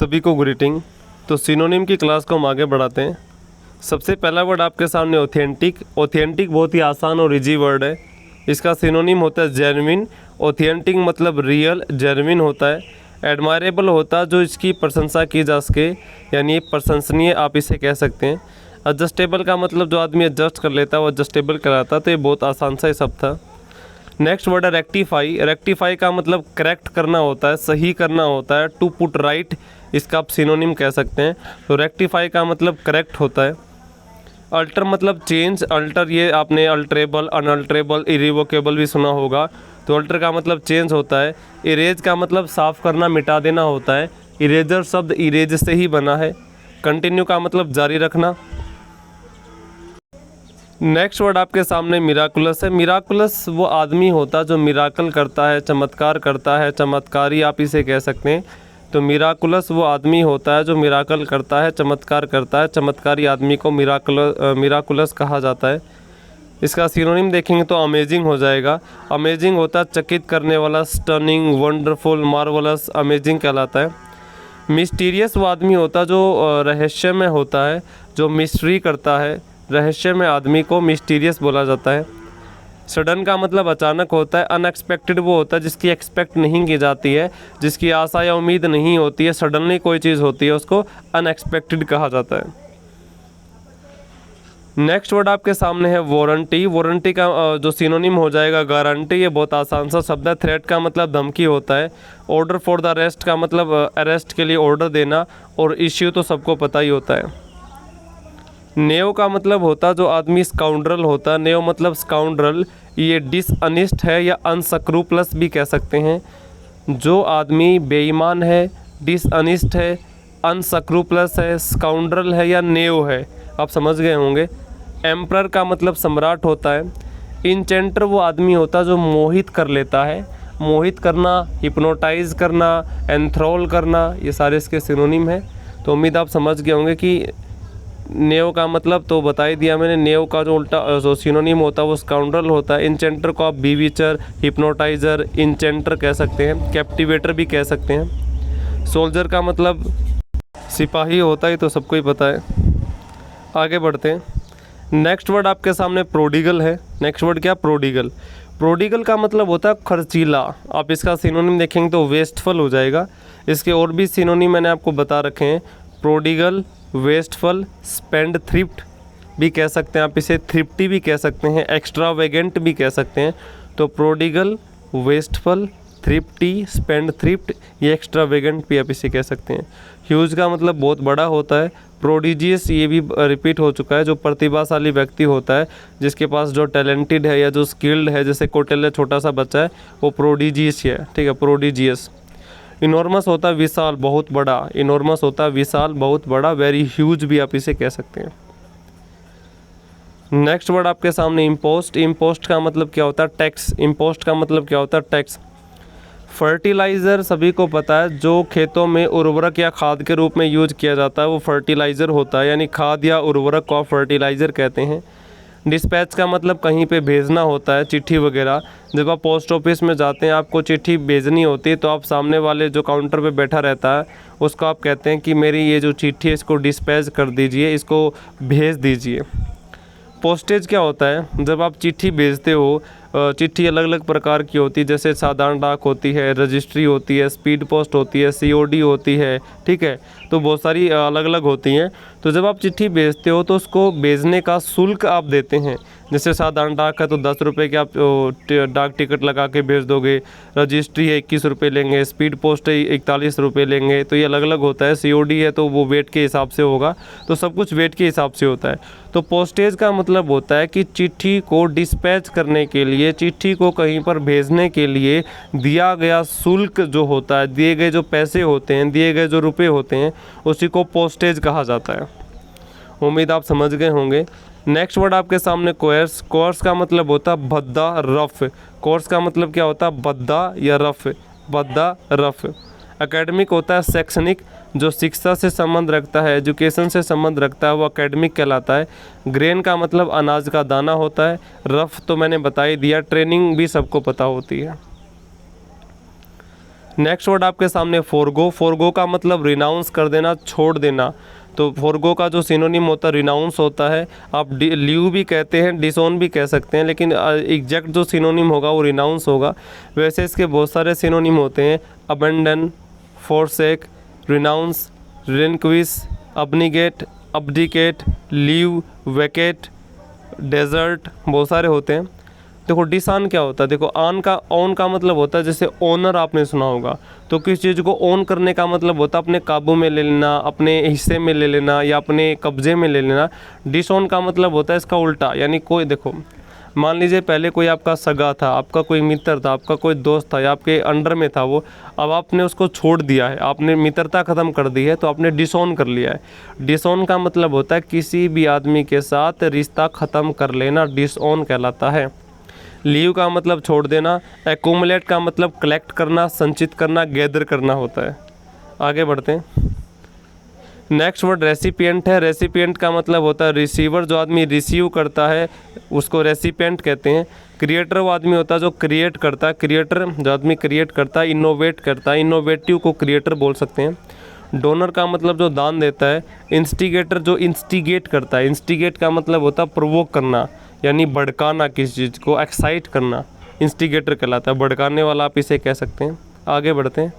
सभी को ग्रीटिंग। तो सिनोनिम की क्लास को हम आगे बढ़ाते हैं। सबसे पहला वर्ड आपके सामने ऑथेंटिक। ऑथेंटिक बहुत ही आसान और इजी वर्ड है। इसका सिनोनिम होता है जेन्युइन। ऑथेंटिक मतलब रियल, जेन्युइन होता है। एडमायरेबल होता है जो इसकी प्रशंसा की जा सके, यानी प्रशंसनीय आप इसे कह सकते हैं। एडजस्टेबल का मतलब जो आदमी एडजस्ट कर लेता है वो एडजस्टेबल कहलाता है। तो ये बहुत आसान सा ही शब्द था। नेक्स्ट वर्ड है रेक्टिफाई। रेक्टिफाई का मतलब करेक्ट करना होता है, सही करना होता है। टू पुट राइट, इसका आप सिनोनिम कह सकते हैं। तो रेक्टिफाई का मतलब करेक्ट होता है। अल्टर मतलब चेंज। अल्टर ये आपने अल्टरेबल, अनअल्टरेबल, इरिवोकेबल भी सुना होगा। तो अल्टर का मतलब चेंज होता है। इरेज का मतलब साफ़ करना, मिटा देना होता है। इरेजर शब्द इरेज से ही बना है। कंटिन्यू का मतलब जारी रखना। नेक्स्ट वर्ड आपके सामने मिराकुलस है। मिराकुलस वो आदमी होता है जो मिराकल करता है, चमत्कार करता है, चमत्कारी आप इसे कह सकते हैं। तो मिराकुलस वो आदमी होता है जो मिराकल करता है, चमत्कार करता है। चमत्कारी आदमी को मिराकुलस कहा जाता है। इसका सिनोनिम देखेंगे तो अमेजिंग हो जाएगा। अमेजिंग होता है चकित करने वाला, स्टनिंग, वंडरफुल, मार्वलस, अमेजिंग कहलाता है। मिस्टीरियस वो आदमी होता है जो रहस्यमय होता है, जो मिस्ट्री करता है। रहस्य में आदमी को मिस्टीरियस बोला जाता है। सडन का मतलब अचानक होता है। अनएक्सपेक्टेड वो होता है जिसकी एक्सपेक्ट नहीं की जाती है, जिसकी आशा या उम्मीद नहीं होती है। सडनली कोई चीज़ होती है उसको अनएक्सपेक्टेड कहा जाता है। नेक्स्ट वर्ड आपके सामने है वारंटी। वारंटी का जो सिनोनिम हो जाएगा गारंटी। ये बहुत आसान सा शब्द है। थ्रेट का मतलब धमकी होता है। ऑर्डर फॉर द अरेस्ट का मतलब अरेस्ट के लिए ऑर्डर देना। और इश्यू तो सबको पता ही होता है। नेव का मतलब होता है जो आदमी स्काउंड्रल होता है। नेव मतलब स्काउंड्रल। ये डिसअनिस्ट है या अनस्क्रूपलस भी कह सकते हैं। जो आदमी बेईमान है, डिसअनिस्ट है, अनस्क्रूपलस है, स्काउंड्रल है या नेव है, आप समझ गए होंगे। एम्परर का मतलब सम्राट होता है। इंचेंटर वो आदमी होता है जो मोहित कर लेता है। मोहित करना, हिप्नोटाइज करना, एंथ्रोल करना, ये सारे इसके सिनोनिम है। तो उम्मीद आप समझ गए होंगे कि नेव का मतलब तो बता ही दिया मैंने। नेव का जो उल्टा जो सिनोनिम होता है वो स्काउंड्रल होता है। इंचेंटर को आप बीविचर, हिप्नोटाइजर, इंचेंटर कह सकते हैं। कैप्टिवेटर भी कह सकते हैं। सोल्जर का मतलब सिपाही होता है, तो सबको ही पता है। आगे बढ़ते हैं। नेक्स्ट वर्ड आपके सामने प्रोडिगल है। नेक्स्ट वर्ड क्या? प्रोडिगल। प्रोडिगल का मतलब होता है खर्चीला। आप इसका सिनोनिम देखेंगे तो वेस्टफुल हो जाएगा। इसके और भी सिनोनिम मैंने आपको बता रखे हैं। प्रोडिगल, वेस्टफुल, स्पेंड थ्रिफ्ट भी कह सकते हैं आप इसे, थ्रिफ्टी भी कह सकते हैं, एक्स्ट्रावेगेंट भी कह सकते हैं। तो prodigal, wasteful, thrifty, spend thrift, ये एक्स्ट्रावेगेंट भी आप इसे कह सकते हैं। ह्यूज का मतलब बहुत बड़ा होता है। प्रोडिजियस ये भी रिपीट हो चुका है, जो प्रतिभाशाली व्यक्ति होता है, जिसके पास जो टैलेंटेड है या जो स्किल्ड है, जैसे कौटिल्य छोटा सा बच्चा है, वो प्रोडिजियस है। ठीक है, प्रोडिजियस। इनॉर्मस होता है विशाल, बहुत बड़ा। इनॉर्मस होता है विशाल, बहुत बड़ा। वेरी ह्यूज भी आप इसे कह सकते हैं। नेक्स्ट वर्ड आपके सामने इम्पोस्ट। इम्पोस्ट का मतलब क्या होता है? टैक्स। इम्पोस्ट का मतलब क्या होता है? टैक्स। फर्टिलाइज़र सभी को पता है, जो खेतों में उर्वरक या खाद के रूप में यूज किया जाता है वो फर्टिलाइज़र होता है, यानी खाद या उर्वरक को आप फर्टिलाइज़र कहते हैं। डिस्पैच का मतलब कहीं पे भेजना होता है, चिट्ठी वगैरह। जब आप पोस्ट ऑफिस में जाते हैं, आपको चिट्ठी भेजनी होती है, तो आप सामने वाले जो काउंटर पे बैठा रहता है उसको आप कहते हैं कि मेरी ये जो चिट्ठी है इसको डिस्पैच कर दीजिए, इसको भेज दीजिए। पोस्टेज क्या होता है? जब आप चिट्ठी भेजते हो, चिट्ठी अलग अलग प्रकार की होती है, जैसे साधारण डाक होती है, रजिस्ट्री होती है, स्पीड पोस्ट होती है, सीओडी होती है। ठीक है, तो बहुत सारी अलग अलग होती हैं। तो जब आप चिट्ठी भेजते हो तो उसको भेजने का शुल्क आप देते हैं। जैसे साधारण डाक है तो 10 रुपये के आप डाक टिकट लगा के भेज दोगे। रजिस्ट्री है 21 रुपये लेंगे। स्पीड पोस्ट है 41 रुपये लेंगे। तो ये अलग अलग होता है। सीओडी है तो वो वेट के हिसाब से होगा। तो सब कुछ वेट के हिसाब से होता है। तो पोस्टेज का मतलब होता है कि चिट्ठी को डिस्पैच करने के लिए, चिट्ठी को कहीं पर भेजने के लिए दिया गया शुल्क जो होता है, दिए गए जो पैसे होते हैं, दिए गए जो रुपए होते हैं, उसी को पोस्टेज कहा जाता है। उम्मीद आप समझ गए होंगे। नेक्स्ट वर्ड आपके सामने कोर्स। कोर्स का मतलब होता है भद्दा, रफ। कोर्स का मतलब क्या होता है? भद्दा या रफ। भद्दा, रफ। एकेडमिक होता है शैक्षणिक, जो शिक्षा से संबंध रखता है, एजुकेशन से संबंध रखता है, वो एकेडमिक कहलाता है। ग्रेन का मतलब अनाज का दाना होता है। रफ तो मैंने बता ही दिया। ट्रेनिंग भी सबको पता होती है। नेक्स्ट वर्ड आपके सामने फोरगो। फोरगो का मतलब रिनाउंस कर देना, छोड़ देना। तो फोरगो का जो सिनोनिम होता है रिनाउंस होता है। आप लीव भी कहते हैं, डिसोन भी कह सकते हैं, लेकिन एग्जैक्ट जो सिनोनिम होगा वो रिनाउंस होगा। वैसे इसके बहुत सारे सिनोनिम होते हैं, abandon, forsake, renounce, relinquish, abnegate, abdicate, leave, vacate, desert, बहुत सारे होते हैं। देखो डिसऑन क्या होता है, देखो ऑन का मतलब होता है, जैसे ओनर आपने सुना होगा, तो किस चीज़ को ओन करने का मतलब होता है अपने काबू में ले लेना, अपने हिस्से में ले लेना या अपने कब्जे में ले लेना। डिसऑन का मतलब होता है इसका उल्टा, यानी कोई, देखो मान लीजिए पहले कोई आपका सगा था, आपका कोई मित्र था, आपका कोई दोस्त था या आपके अंडर में था वो, अब आपने उसको छोड़ दिया है, आपने मित्रता ख़त्म कर दी है, तो आपने डिसऑन कर लिया है। डिसऑन का मतलब होता है किसी भी आदमी के साथ रिश्ता ख़त्म कर लेना, डिसऑन कहलाता है। लीव का मतलब छोड़ देना। एक्यूमुलेट का मतलब कलेक्ट करना, संचित करना, गैदर करना होता है। आगे बढ़ते हैं। नेक्स्ट वर्ड रेसिपिएंट है। रेसिपिएंट का मतलब होता है रिसीवर, जो आदमी रिसीव करता है उसको रेसिपिएंट कहते हैं। क्रिएटर वो आदमी होता है जो क्रिएट करता है, क्रिएटर जो आदमी क्रिएट करता है। इनोवेट करता है, इनोवेटिव को क्रिएटर बोल सकते हैं। डोनर का मतलब जो दान देता है। इंस्टिगेटर जो इंस्टिगेट करता है, इंस्टिगेट का मतलब होता है प्रोवोक करना, यानी भड़काना, किसी चीज़ को एक्साइट करना, इंस्टिगेटर कहलाता है। भड़काने वाला आप इसे कह सकते हैं। आगे बढ़ते हैं।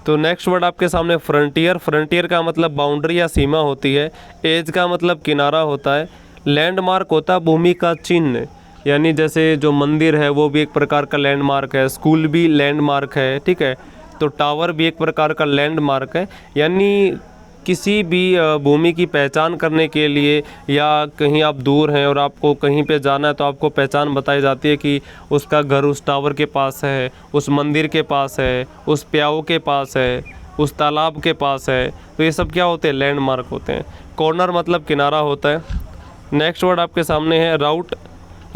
तो नेक्स्ट वर्ड आपके सामने फ्रंटियर। फ्रंटियर का मतलब बाउंड्री या सीमा होती है। एज का मतलब किनारा होता है। लैंडमार्क होता है भूमि का चिन्ह, यानी जैसे जो मंदिर है वो भी एक प्रकार का लैंडमार्क है, स्कूल भी लैंडमार्क है, ठीक है। तो टावर भी एक प्रकार का लैंडमार्क है, यानी किसी भी भूमि की पहचान करने के लिए, या कहीं आप दूर हैं और आपको कहीं पे जाना है तो आपको पहचान बताई जाती है कि उसका घर उस टावर के पास है, उस मंदिर के पास है, उस प्याऊ के पास है, उस तालाब के पास है। तो ये सब क्या होते हैं, लैंडमार्क होते हैं। कॉर्नर मतलब किनारा होता है। नेक्स्ट वर्ड आपके सामने है राउट।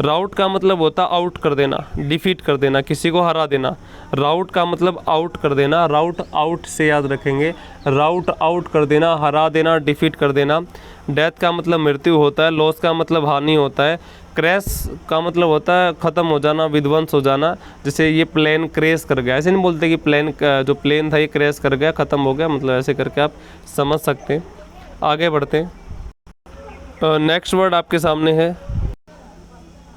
राउट का मतलब होता है आउट कर देना, डिफीट कर देना, किसी को हरा देना। राउट का मतलब आउट कर देना, राउट आउट से याद रखेंगे, राउट आउट कर देना, हरा देना, डिफीट कर देना। डेथ का मतलब मृत्यु होता है। लॉस का मतलब हानि होता है। क्रैश का मतलब होता है ख़त्म हो जाना, विध्वंस हो जाना। जैसे ये प्लेन क्रैश कर गया, ऐसे नहीं बोलते कि प्लेन जो प्लेन था ये क्रैश कर गया, ख़त्म हो गया, मतलब ऐसे करके आप समझ सकते हैं। आगे बढ़ते हैं। नेक्स्ट वर्ड आपके सामने है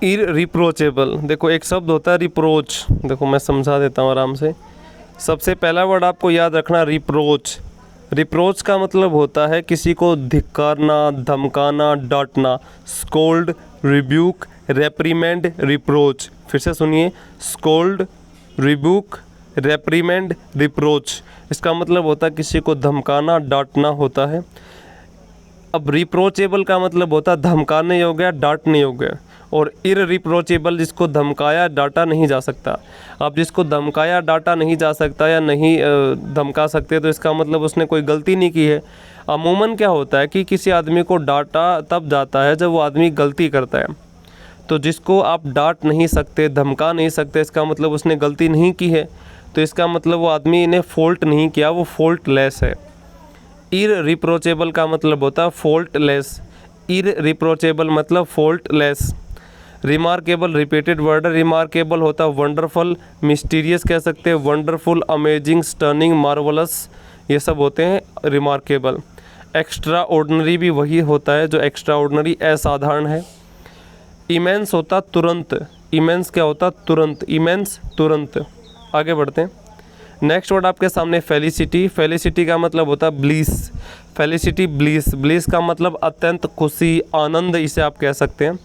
इररिप्रोचेबल। देखो एक शब्द होता है रिप्रोच, देखो मैं समझा देता हूँ आराम से। सबसे पहला वर्ड आपको याद रखना रिप्रोच। रिप्रोच का मतलब होता है किसी को धिक्कारना, धमकाना, डांटना। Scold, rebuke, reprimand, reproach. फिर से सुनिए, स्कोल्ड, रिब्यूक, रेप्रीमेंड, रिप्रोच। इसका मतलब होता है किसी को धमकाना, डांटना होता है। अब रिप्रोचेबल का मतलब होता है धमकाने योग्य, डांटने योग्य। और इररिप्रोचेबल जिसको धमकाया डांटा नहीं जा सकता। अब जिसको धमकाया डांटा नहीं जा सकता या नहीं धमका सकते, तो इसका मतलब उसने कोई गलती नहीं की है। अमूमन क्या होता है कि किसी आदमी को डांटा तब जाता है जब वो आदमी गलती करता है। तो जिसको आप डांट नहीं सकते, धमका नहीं सकते, इसका मतलब उसने गलती नहीं की है। तो इसका मतलब वो आदमी ने फॉल्ट नहीं किया, वो फॉल्टलेस है। इररिप्रोचेबल का मतलब होता है फॉल्टलेस। इररिप्रोचेबल मतलब फॉल्टलेस। रिमार्केबल रिपीटेड वर्ड है। रिमार्केबल होता है वंडरफुल, मिस्टीरियस कह सकते हैं, वंडरफुल, अमेजिंग, स्टर्निंग, मार्वलस, ये सब होते हैं रिमार्केबल। एक्स्ट्रा ऑर्डिनरी भी वही होता है जो एक्स्ट्रा ऑर्डिनरी, असाधारण है। इमेंस होता तुरंत। इमेंस क्या होता, तुरंत, इमेंस तुरंत। आगे बढ़ते हैं। नेक्स्ट वर्ड आपके सामने फेलिसिटी। फेलिसिटी का मतलब होता है ब्लीस। Felicity, bliss. ब्लीस का मतलब अत्यंत खुशी, आनंद, इसे आप कह सकते हैं।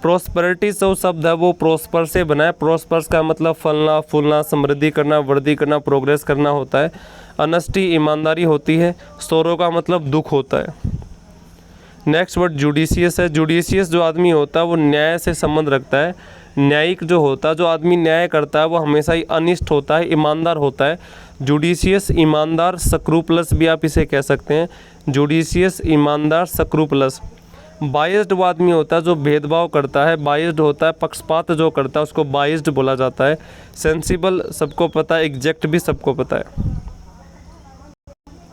प्रोस्पेरिटी जो शब्द है वो प्रोस्पर से बना है। प्रोस्पर्स का मतलब फलना फूलना, समृद्धि करना, वृद्धि करना, प्रोग्रेस करना होता है। अनेस्टी ईमानदारी होती है। सोरो का मतलब दुख होता है। नेक्स्ट वर्ड जुडिशियस है। जुडिशियस जो आदमी होता है वो न्याय से संबंध रखता है। न्यायिक जो होता है, जो आदमी न्याय करता है वो हमेशा ही अनिष्ट होता है, ईमानदार होता है। जुडिशियस, ईमानदार, स्क्रूपलस भी आप इसे कह सकते हैं। जुडिशियस, ईमानदार, स्क्रूपलस। बाइस्ड वो आदमी होता है जो भेदभाव करता है, बाइस्ड होता है, पक्षपात जो करता है उसको बाइस्ड बोला जाता है। सेंसिबल सबको पता है, एग्जैक्ट भी सबको पता है।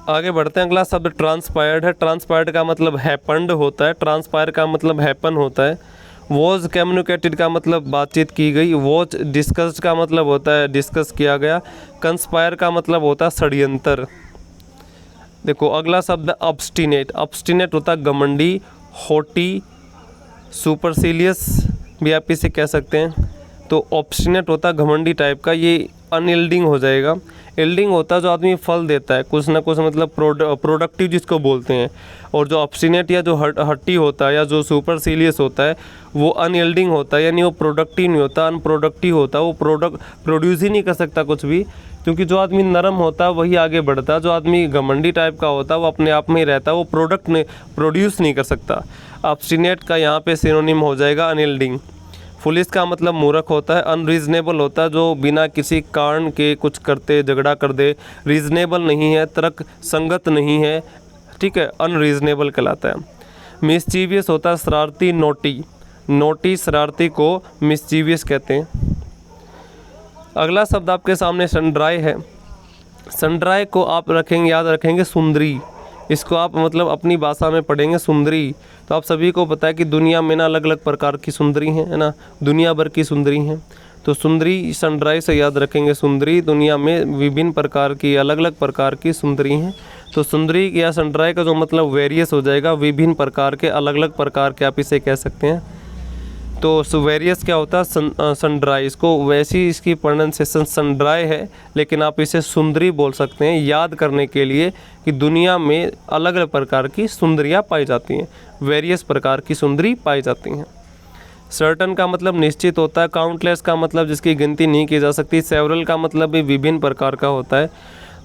आगे बढ़ते हैं। अगला शब्द ट्रांसपायर्ड है। ट्रांसपायर्ड का मतलब हैपन्ड होता है। ट्रांसपायर का मतलब हैपन होता है। वॉज कम्युनिकेटेड का मतलब बातचीत की गई। वॉज डिस्कस्ड का मतलब होता है डिस्कस किया गया। कंस्पायर का मतलब होता है षड्यंत्र। देखो अगला शब्द ऑब्स्टिनेट। ऑब्स्टिनेट होता है घमंडी, हॉटी, सुपरसिलियस भी आप इसे कह सकते हैं। तो ऑब्स्टिनेट होता है घमंडी टाइप का, ये अनयील्डिंग हो जाएगा। यील्डिंग होता है जो आदमी फल देता है कुछ ना कुछ, मतलब प्रोडक्टिव जिसको बोलते हैं। और जो ऑब्स्टिनेट या जो हट्टी होता है या जो सुपरसिलियस होता है वो अनयील्डिंग होता है, यानी वो प्रोडक्टिव नहीं होता, अनप्रोडक्टिव होता है। वो प्रोड्यूस ही नहीं कर सकता कुछ भी, क्योंकि जो आदमी नरम होता है वही आगे बढ़ता है। जो आदमी घमंडी टाइप का होता है वो अपने आप में ही रहता है, वो प्रोड्यूस नहीं कर सकता। ऑब्स्टिनेट का यहाँ पे सिनोनिम हो जाएगा अनयील्डिंग। फुलिश का मतलब मूर्ख होता है। अनरीजनेबल होता है जो बिना किसी कारण के कुछ करते, झगड़ा कर दे। रीजनेबल नहीं है, तर्क संगत नहीं है, ठीक है, अनरीजनेबल कहलाता है। मिसचीवियस होता है शरारती, नोटी। नोटी शरारती को मिसचीवियस कहते हैं। अगला शब्द आपके सामने सनड्राई है। सनड्राई को आप रखेंगे, याद रखेंगे सुंदरी। इसको आप मतलब अपनी भाषा में पढ़ेंगे सुंदरी। तो आप सभी को पता है कि दुनिया में ना अलग अलग प्रकार की सुंदरी हैं, है ना, दुनिया भर की सुंदरी हैं। तो सुंदरी सनड्राई से याद रखेंगे सुंदरी। दुनिया में विभिन्न प्रकार की, अलग अलग प्रकार की सुंदरी हैं। तो सुंदरी या सनड्राई का जो मतलब वेरियस हो जाएगा, विभिन्न प्रकार के, अलग अलग प्रकार के आप इसे कह सकते हैं। तो वेरियस क्या होता है सनड्राई, इसको वैसी इसकी प्रोनाउंसिएशन सनड्राई है, लेकिन आप इसे सुंदरी बोल सकते हैं याद करने के लिए कि दुनिया में अलग अलग प्रकार की सुंदरियाँ पाई जाती हैं, वेरियस प्रकार की सुंदरी पाई जाती हैं। सर्टन का मतलब निश्चित होता है। काउंटलेस का मतलब जिसकी गिनती नहीं की जा सकती। सेवरल का मतलब भी विभिन्न प्रकार का होता है।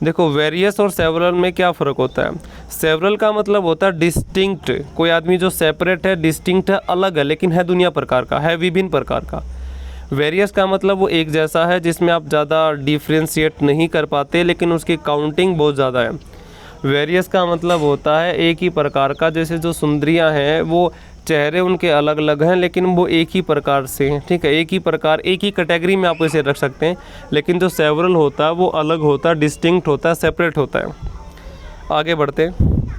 देखो वेरियस और सेवरल में क्या फ़र्क होता है। सेवरल का मतलब होता है डिस्टिंक्ट, कोई आदमी जो सेपरेट है, डिस्टिंक्ट है, अलग है, लेकिन है दुनिया प्रकार का, है विभिन्न प्रकार का। वेरियस का मतलब वो एक जैसा है जिसमें आप ज़्यादा डिफ्रेंशिएट नहीं कर पाते, लेकिन उसकी काउंटिंग बहुत ज़्यादा है। वेरियस का मतलब होता है एक ही प्रकार का, जैसे जो सुंदरियाँ हैं वो चेहरे उनके अलग अलग हैं लेकिन वो एक ही प्रकार से हैं, ठीक है, एक ही प्रकार, एक ही कैटेगरी में आप इसे रख सकते हैं। लेकिन जो सेवरल होता है वो अलग होता है, डिस्टिंक्ट होता है, सेपरेट होता है। आगे बढ़ते हैं।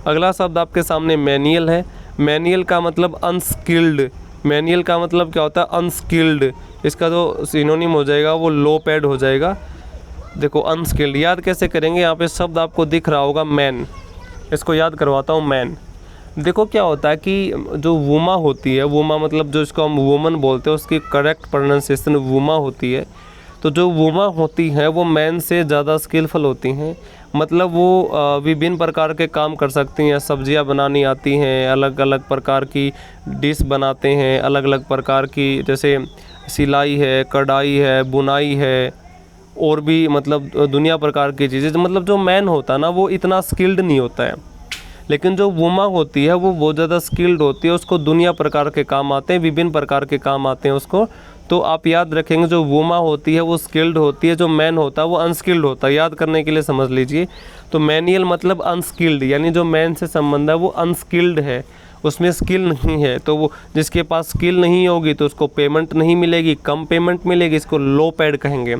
अगला शब्द आपके सामने मैनुअल है। मैनुअल का मतलब अनस्किल्ड। मैनुअल का मतलब क्या होता है, अनस्किल्ड। इसका जो सिनोनिम हो जाएगा वो लो पैड हो जाएगा। देखो अनस्किल्ड याद कैसे करेंगे, यहाँ पे शब्द आपको दिख रहा होगा मैन, इसको याद करवाता हूँ मैन। देखो क्या होता है कि जो वुमा होती है, वुमा मतलब जो इसको हम वुमन बोलते हैं, उसकी करेक्ट प्रोनाउंसिएशन वुमा होती है। तो जो वुमा होती हैं वो मैन से ज़्यादा स्किलफुल होती हैं, मतलब वो विभिन्न प्रकार के काम कर सकती हैं, सब्जियां बनानी आती हैं, अलग अलग प्रकार की डिश बनाते हैं, अलग अलग प्रकार की, जैसे सिलाई है, कढ़ाई है, बुनाई है, और भी मतलब दुनिया प्रकार की चीज़ें। मतलब जो मैन होता है ना वो इतना स्किल्ड नहीं होता है, लेकिन जो वुमा होती है वो बहुत ज़्यादा स्किल्ड होती है, उसको दुनिया प्रकार के काम आते हैं, विभिन्न प्रकार के काम आते हैं उसको। तो आप याद रखेंगे जो वुमा होती है वो स्किल्ड होती है, जो मैन होता है वो अनस्किल्ड होता है। याद करने के लिए समझ लीजिए। तो मैनुअल मतलब अनस्किल्ड, यानी जो मैन से संबंध है वो अनस्किल्ड है, उसमें स्किल नहीं है। तो वो जिसके पास स्किल नहीं होगी तो उसको पेमेंट नहीं मिलेगी, कम पेमेंट मिलेगी, इसको लो पेड कहेंगे।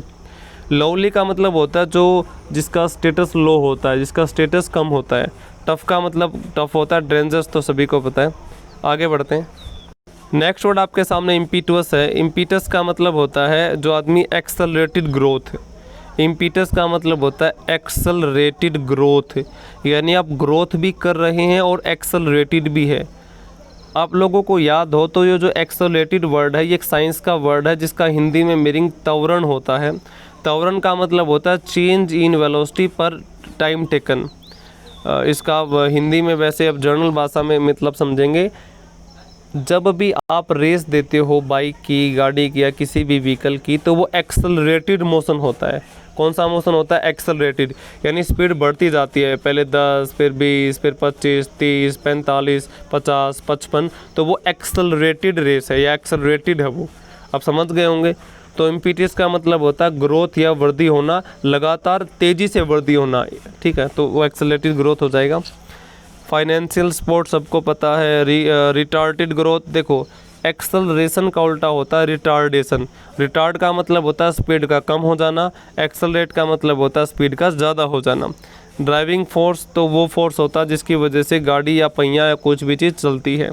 लोवली का मतलब होता है जो जिसका स्टेटस लो होता है, जिसका स्टेटस कम होता है। टफ़ का मतलब टफ़ होता है, डेंजरस तो सभी को पता है। आगे बढ़ते हैं। नेक्स्ट वर्ड आपके सामने इम्पीटस है। इम्पीटस का मतलब होता है जो आदमी एक्सेलरेटेड ग्रोथ। इम्पीटस का मतलब होता है एक्सेलरेटेड ग्रोथ, यानी आप ग्रोथ भी कर रहे हैं और एक्सेलरेटेड भी है। आप लोगों को याद हो तो ये जो एक्सेलरेटेड वर्ड है ये एक साइंस का वर्ड है जिसका हिंदी में मीनिंग त्वरण होता है। त्वरण का मतलब होता है चेंज इन वेलोसिटी पर टाइम टेकन। इसका हिंदी में वैसे अब जर्नल भाषा में मतलब समझेंगे, जब भी आप रेस देते हो बाइक की, गाड़ी की या किसी भी व्हीकल की, तो वो एक्सेलरेटेड मोशन होता है। कौन सा मोशन होता है, एक्सेलरेटेड, यानी स्पीड बढ़ती जाती है, पहले 10, फिर 20, फिर 25, 30, 45, 50, 55, तो वो एक्सेलरेटेड रेस है या एक्सेलरेटेड है वो, आप समझ गए होंगे। तो इम्पीटस का मतलब होता है ग्रोथ या वृद्धि होना, लगातार तेज़ी से वृद्धि होना, ठीक है, तो वो एक्सेलरेटेड ग्रोथ हो जाएगा। फाइनेंशियल सपोर्ट सबको पता है। रिटार्डेड ग्रोथ, देखो एक्सेलरेशन का उल्टा होता है रिटार्डेशन। रिटार्ड का मतलब होता है स्पीड का कम हो जाना, एक्सेलरेट का मतलब होता है स्पीड का ज़्यादा हो जाना। ड्राइविंग फोर्स तो वो फोर्स होता है जिसकी वजह से गाड़ी या पहिया या कुछ भी चीज़ चलती है।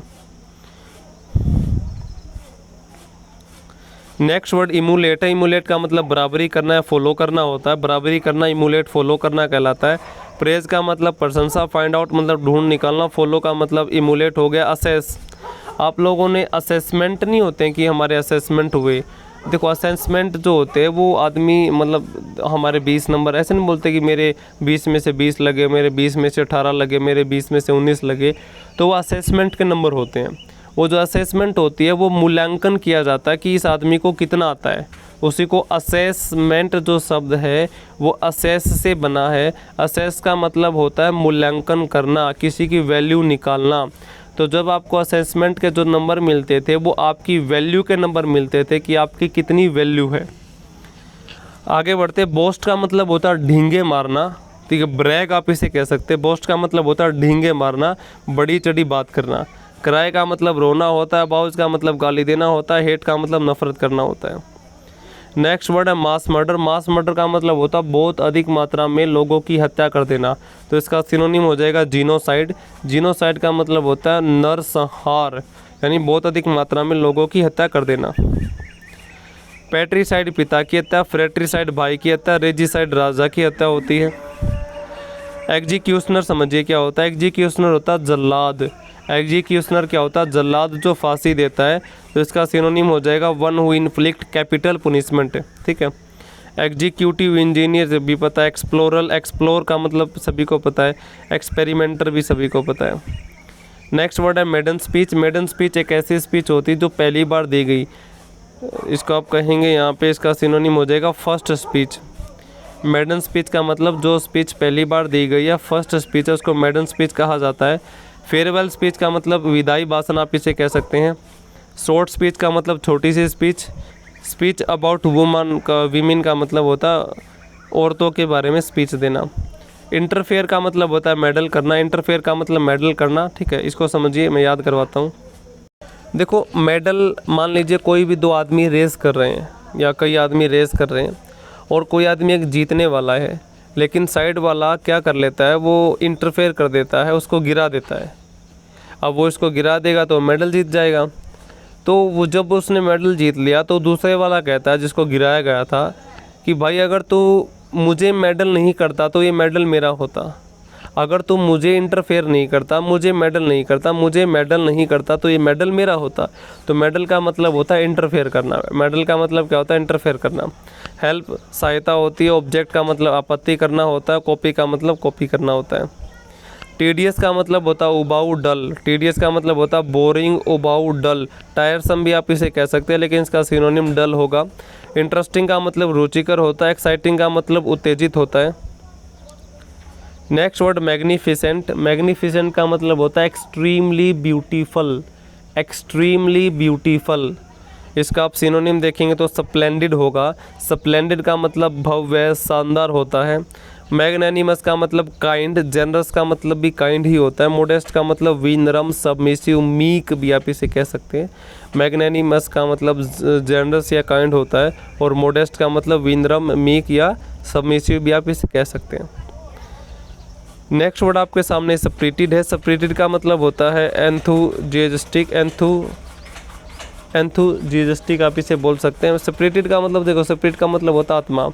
नेक्स्ट वर्ड इमुलेट है। इमुलेट का मतलब बराबरी करना है, फॉलो करना होता है। बराबरी करना, इमुलेट फॉलो करना कहलाता है। प्रेज का मतलब प्रशंसा, फाइंड आउट मतलब ढूंढ निकालना, फॉलो का मतलब इमुलेट हो गया। असेस, आप लोगों ने असेसमेंट नहीं होते हैं कि हमारे असेसमेंट हुए। देखो असेसमेंट जो होते हैं वो आदमी मतलब हमारे 20 नंबर ऐसे नहीं बोलते कि मेरे 20 में से 20 लगे, मेरे 20 में से 18 लगे, मेरे 20 में से 19 लगे, तो वो असेसमेंट के नंबर होते हैं। वो जो असेसमेंट होती है वो मूल्यांकन किया जाता है कि इस आदमी को कितना आता है, उसी को असेसमेंट जो शब्द है वो असेस से बना है। असेस का मतलब होता है मूल्यांकन करना, किसी की वैल्यू निकालना। तो जब आपको असेसमेंट के जो नंबर मिलते थे वो आपकी वैल्यू के नंबर मिलते थे कि आपकी कितनी वैल्यू है। आगे बढ़ते, बोस्ट का मतलब होता है ढींगे मारना, ठीक है। ब्रैग आप इसे कह सकते हैं। बोस्ट का मतलब होता है ढींगे मारना, बड़ी चढ़ी बात करना। क्राई का मतलब रोना होता है। बाउज का मतलब गाली देना होता है। हेट का मतलब नफरत करना होता है। नेक्स्ट वर्ड है मास मर्डर। मास मर्डर का मतलब होता है बहुत अधिक मात्रा में लोगों की हत्या कर देना, तो इसका सिनोनिम हो जाएगा जीनोसाइड। जीनोसाइड का मतलब होता है नरसंहार, यानी बहुत अधिक मात्रा में लोगों की हत्या कर देना। पैट्रीसाइड पिता की हत्या, फ्रेट्रीसाइड भाई की हत्या, रेजिसाइड राजा की हत्या होती है। एग्जीक्यूशनर समझिए क्या होता है। एग्जीक्यूशनर होता है जल्लाद। एग्जीक्यूशनर क्या होता है? जल्लाद जो फांसी देता है, तो इसका सिनोनिम हो जाएगा one who inflict capital punishment, ठीक है। एग्जीक्यूटिव इंजीनियर भी पता है। एक्सप्लोरल, एक्सप्लोर का मतलब सभी को पता है। एक्सपेरिमेंटर भी सभी को पता है। नेक्स्ट वर्ड है मेडन स्पीच। मेडन स्पीच एक ऐसी स्पीच होती है जो पहली बार दी गई, इसको आप कहेंगे यहाँ पे, इसका सिनोनिम हो जाएगा फर्स्ट स्पीच। मेडन स्पीच का मतलब जो स्पीच पहली बार दी गई है, फर्स्ट स्पीच है, उसको मेडन स्पीच कहा जाता है। फेयरवेल स्पीच का मतलब विदाई भाषण आप इसे कह सकते हैं। शॉर्ट स्पीच का मतलब छोटी सी स्पीच। स्पीच अबाउट वुमन का, वीमेन का मतलब होता है औरतों के बारे में स्पीच देना। इंटरफेयर का मतलब होता है मेडल करना। इंटरफेयर का मतलब मेडल करना, ठीक है। इसको समझिए, मैं याद करवाता हूँ। देखो मेडल, मान लीजिए कोई भी दो आदमी रेस कर रहे हैं या कई आदमी रेस कर रहे हैं और कोई आदमी एक जीतने वाला है, लेकिन साइड वाला क्या कर लेता है, वो इंटरफेयर कर देता है, उसको गिरा देता है। अब वो इसको गिरा देगा तो मेडल जीत जाएगा। तो वो जब उसने मेडल जीत लिया तो दूसरे वाला कहता है जिसको गिराया गया था कि भाई अगर तू मुझे मेडल नहीं करता तो ये मेडल मेरा होता। अगर तू मुझे इंटरफेयर नहीं करता, मुझे मेडल नहीं करता, मुझे मेडल नहीं करता तो ये मेडल मेरा होता। तो मेडल का मतलब होता है इंटरफेयर करना। मेडल का मतलब क्या होता है? इंटरफेयर करना। हेल्प सहायता होती है। ऑब्जेक्ट का मतलब आपत्ति करना होता है। कॉपी का मतलब कॉपी करना होता है। टीडियस का मतलब होता है उबाऊ, डल। टीडियस का मतलब होता है बोरिंग, उबाऊ, डल। टायरसम भी आप इसे कह सकते हैं, लेकिन इसका सिनोनिम डल होगा। इंटरेस्टिंग का मतलब रुचिकर होता है। एक्साइटिंग का मतलब उत्तेजित होता है। Next word magnificent. मैग्निफिसेंट का मतलब होता है एक्सट्रीमली ब्यूटीफुल। एक्सट्रीमली ब्यूटीफुल, इसका आप सिनोनिम देखेंगे तो स्प्लेंडिड होगा। स्प्लेंडिड का मतलब भव्य, शानदार होता है। मैग्नेनिमस का मतलब काइंड। जेनरस का मतलब भी काइंड ही होता है। मोडेस्ट का मतलब विनम्र, सबमिसिव, मीक भी आप इसे कह सकते हैं। मैग्नेनिमस का मतलब जेनरस या काइंड होता है और मोडेस्ट का मतलब विनम्र, मीक या सबमिसिव भी आप इसे कह सकते हैं। नेक्स्ट वर्ड आपके सामने स्पिरिटेड है। स्पिरिटेड का मतलब होता है एंथुजियास्टिक। एंथुजियास्टिक आप इसे बोल सकते हैं। स्पिरिटेड का मतलब देखो, स्पिरिट का मतलब होता है आत्मा,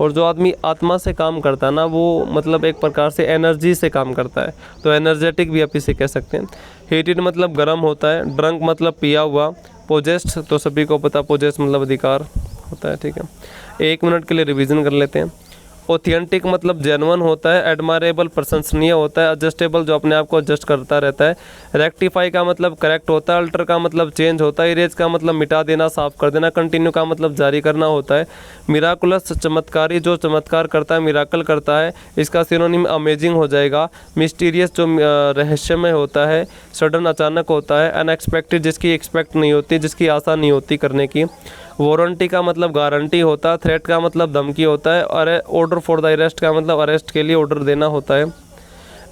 और जो आदमी आत्मा से काम करता है ना, वो मतलब एक प्रकार से एनर्जी से काम करता है, तो एनर्जेटिक भी आप इसे कह सकते हैं। हीटेड मतलब गर्म होता है। ड्रंक मतलब पिया हुआ। पोजेस्ट तो सभी को पता, पोजेस्ट मतलब अधिकार होता है, ठीक है। 1 मिनट के लिए रिवीजन कर लेते हैं। ऑथेंटिक मतलब जेन्युइन होता है। एडमायरेबल प्रशंसनीय होता है। एडजस्टेबल जो अपने आप को एडजस्ट करता रहता है। रेक्टिफाई का मतलब करेक्ट होता है। अल्टर का मतलब चेंज होता है। इरेज का मतलब मिटा देना, साफ कर देना। कंटिन्यू का मतलब जारी करना होता है। मिराकुलस चमत्कारी जो चमत्कार करता है, मिराकल करता है, इसका सिनोनिम अमेजिंग हो जाएगा। मिस्टीरियस जो रहस्यमय होता है। सडन अचानक होता है। अनएक्सपेक्टेड जिसकी एक्सपेक्ट नहीं होती, जिसकी आशा नहीं होती करने की। वारंटी का मतलब गारंटी होता है। थ्रेट का मतलब धमकी होता है। और ऑर्डर फॉर द अरेस्ट का मतलब अरेस्ट के लिए ऑर्डर देना होता है।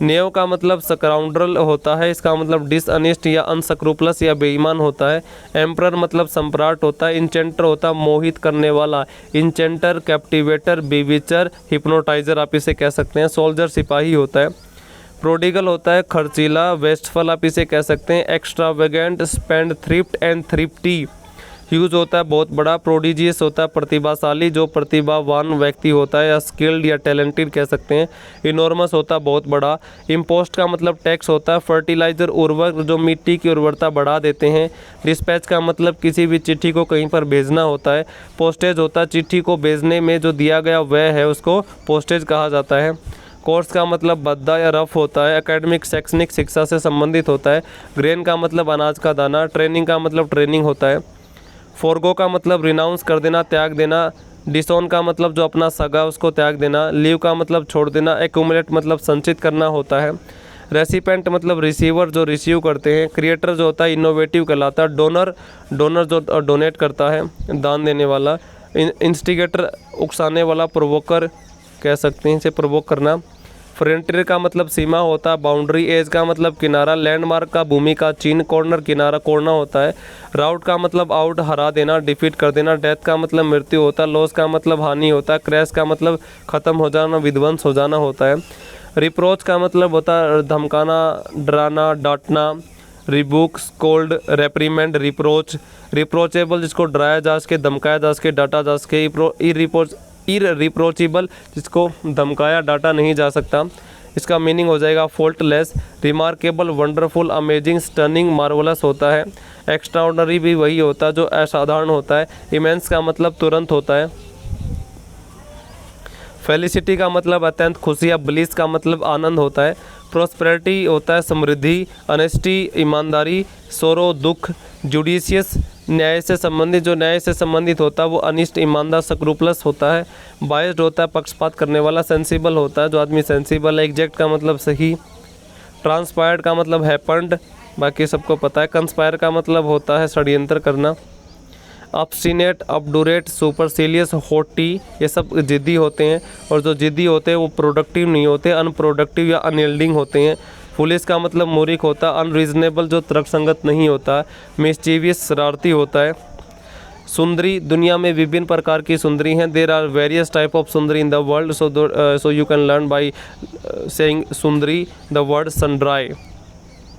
नेव का मतलब स्काउंड्रल होता है, इसका मतलब डिसअनेस्ट या अनस्क्रूपलस या बेईमान होता है। एम्परर मतलब सम्राट होता है। इंचेंटर होता है मोहित करने वाला। इंचेंटर, कैप्टिवेटर, बीविचर, हिप्नोटाइजर आप इसे कह सकते हैं। सोल्जर सिपाही होता है। प्रोडिगल होता है खर्चीला। वेस्टफल आप इसे कह सकते हैं। Extravagant, spend thrift and thrifty. Huge होता है बहुत बड़ा, प्रोडिजियस होता है प्रतिभाशाली, जो प्रतिभावान व्यक्ति होता है या स्किल्ड या टैलेंटेड कह सकते हैं। इनॉर्मस होता है बहुत बड़ा। इम्पोस्ट का मतलब टैक्स होता है। फर्टिलाइजर उर्वरक जो मिट्टी की उर्वरता बढ़ा देते हैं। डिस्पैच का मतलब किसी भी चिट्ठी को कहीं पर भेजना होता है। पोस्टेज होता है चिट्ठी को भेजने में जो दिया गया व्यय है उसको पोस्टेज कहा जाता है। कोर्स का मतलब भद्दा या रफ होता है। एकेडमिक शैक्षणिक शिक्षा से संबंधित होता है। ग्रेन का मतलब अनाज का दाना। ट्रेनिंग का मतलब ट्रेनिंग होता है। फोरगो का मतलब रिनाउंस कर देना, त्याग देना। डिसोन का मतलब जो अपना सगा उसको त्याग देना। लीव का मतलब छोड़ देना। एक्यूमुलेट मतलब संचित करना होता है। रेसिपेंट मतलब रिसीवर जो रिसीव करते हैं। क्रिएटर जो होता है इनोवेटिव कहलाता है। डोनर जो डोनेट करता है, दान देने वाला। इंस्टिगेटर उकसाने वाला, प्रोवोकर कह सकते हैं इसे, प्रोवोक करना। फ्रंटियर का मतलब सीमा होता है, बाउंड्री। एज का मतलब किनारा। लैंडमार्क का भूमि का चिन्ह। कॉर्नर किनारा, कोरना होता है। राउट का मतलब आउट, हरा देना, डिफीट कर देना। डेथ का मतलब मृत्यु होता है। लॉस का मतलब हानि होता है। क्रैश का मतलब ख़त्म हो जाना, विध्वंस हो जाना होता है। रिप्रोच का मतलब होता है धमकाना, डराना, डांटना। Rebuke, scold, reprimand, reproach. Reproachable जिसको डराया जा सके, धमकाया जा सके, डांटा जा सके। इररिप्रोचेबल जिसको धमकाया डांटा नहीं जा सकता। इसका मीनिंग हो जाएगा faultless. Remarkable, wonderful, amazing, stunning, marvellous होता है। एक्स्ट्राऑर्डिनरी भी वही होता है जो असाधारण होता है। इमेंस का मतलब तुरंत होता है। फेलिसिटी का मतलब अत्यंत खुशी या ब्लिस का मतलब आनंद होता है। प्रोस्पेरिटी होता है समृद्धि। ऑनेस्टी ईमानदारी। सोरो दुख। जुडिशियस न्याय से संबंधित, जो न्याय से संबंधित होता है वो अनिष्ट ईमानदार स्क्रूपलस होता है। बायस्ड होता है पक्षपात करने वाला। सेंसिबल होता है जो आदमी सेंसिबल है। एग्जैक्ट का मतलब सही। ट्रांसपायर्ड का मतलब हैपन्ड, बाकी सबको पता है। कंस्पायर का मतलब होता है षड्यंत्र करना। ऑब्स्टिनेट, ऑब्डुरेट, सुपरसिलियस, हॉटी, ये सब जिद्दी होते हैं। और जो जिद्दी होते हैं वो प्रोडक्टिव नहीं होते, अनप्रोडक्टिव या अनयील्डिंग होते हैं। फुलिश का मतलब मूर्ख होता है। अनरीजनेबल जो तर्कसंगत नहीं होता। मिस्चीवियस शरारती होता है। सुंदरी, दुनिया में विभिन्न प्रकार की सुंदरी हैं। There are various type of sundari in the world, so you can learn by saying sundari the word sundry.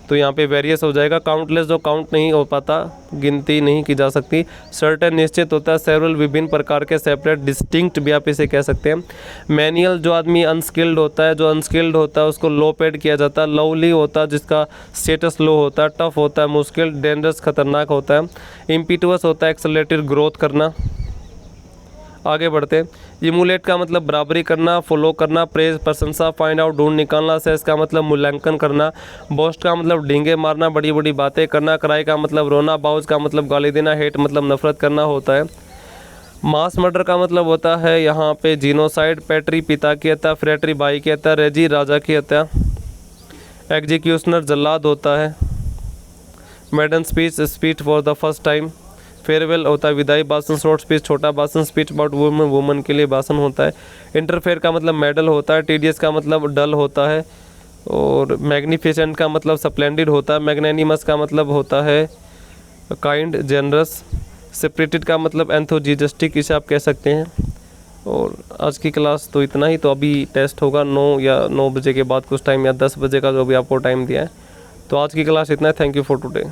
तो यहाँ पे वेरियस हो जाएगा। काउंटलेस जो काउंट नहीं हो पाता, गिनती नहीं की जा सकती। सर्टेन निश्चित होता है। सेवरल विभिन्न प्रकार के, सेपरेट डिस्टिंक्ट भी आप इसे कह सकते हैं। मैनुअल जो आदमी अनस्किल्ड होता है, जो अनस्किल्ड होता है उसको लो पेड किया जाता है। लवली होता है जिसका स्टेटस लो होता है। टफ होता है मुश्किल। डेंजरस खतरनाक होता है। इम्पीटुअस होता है एक्सेलरेटेड ग्रोथ करना। आगे बढ़ते हैं। इमुलेट का मतलब बराबरी करना, फॉलो करना, प्रेज प्रशंसा, फाइंड आउट ढूंढ निकालना। सेस का मतलब मूल्यांकन करना। बोस्ट का मतलब डींगे मारना, बड़ी बड़ी बातें करना। क्राई का मतलब रोना। बाउज का मतलब गाली देना। हेट मतलब नफरत करना होता है। मास मर्डर का मतलब होता है यहाँ पे जीनोसाइड। पैट्री पिता की हत्या। फ्रेटरी भाई की हत्या। रेजी राजा की हत्या। एग्जीक्यूशनर जल्लाद होता है। मैडन speech, speech for the first time. Farewell होता है विदाई भाषण। शॉर्ट स्पीच छोटा भाषण। स्पीच अबाउट वुमन, वुमन के लिए भाषण होता है। इंटरफेयर का मतलब मेडल होता है। टीडियस का मतलब डल होता है। और मैग्निफिसेंट का मतलब स्प्लेंडिड होता है। मैग्नेनिमस का मतलब होता है काइंड, जेनरस। सेपरेटेड का मतलब एंथोजिस्टिक, इसे आप कह सकते हैं। और आज की क्लास तो इतना ही। तो अभी टेस्ट होगा 9 बजे के बाद कुछ टाइम, या 10 बजे का जो भी आपको टाइम दिया है। तो आज की क्लास इतना है। Thank you for today.